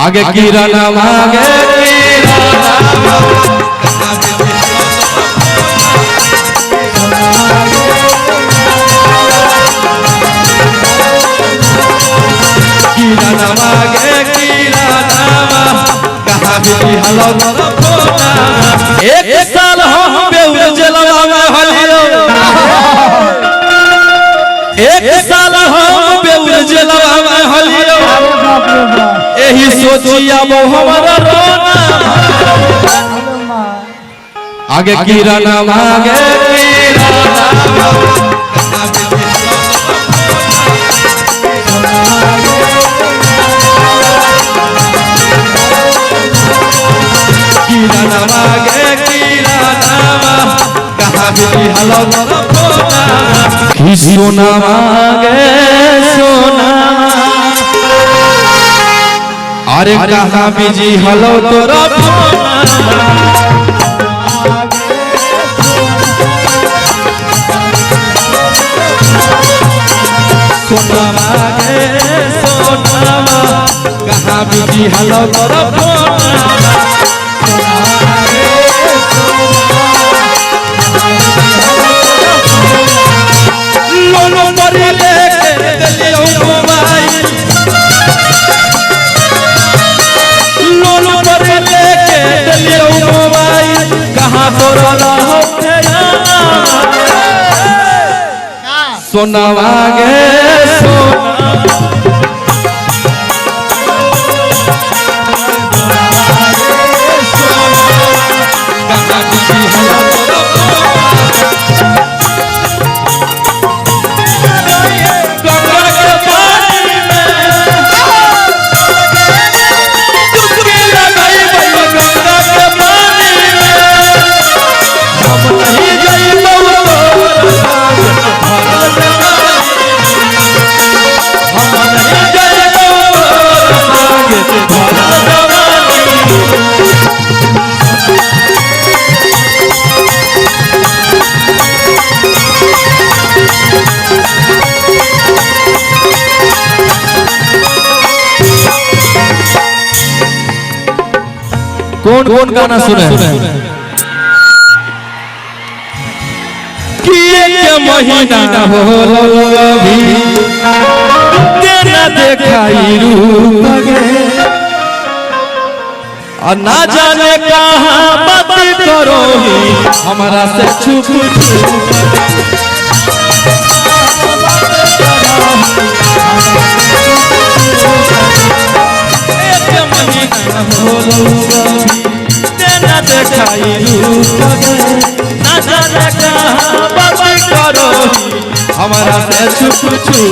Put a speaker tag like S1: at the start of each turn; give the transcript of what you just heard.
S1: आगे कीरा नाम आगे कीरा नाम कीरा नाम आगे कीरा नाम कहाँ भी हलो एक साल हम बेउर जलवा में हलियो एक साल हम बेउर जलवा में हलियो एही सोचिया हमारा रोना आगे कीरा नाम आगे कीरा नाम कीरा नाम आगे कीरा नाम कहाँ भी हलो सोना मांगे सोना अरे कहाँ बिजी हलो तोरा सोना मांगे सोना कहाँ बिजी हलो तोरा लोनो मरी लेके दिलियो मोबाइल लोनो मरी लेके दिलियो मोबाइल कहाँ तोरा होते सोना मांगे सोना कहाँ बिजी हलो कौन कौन गाना सुने कि एक महीना होलो अभी तेरा देखाई रूप और ना जाने कहाँ बात करो हमारा से छुप देखाई ना जाने कहाँ बात करो हमारा से छुप छुप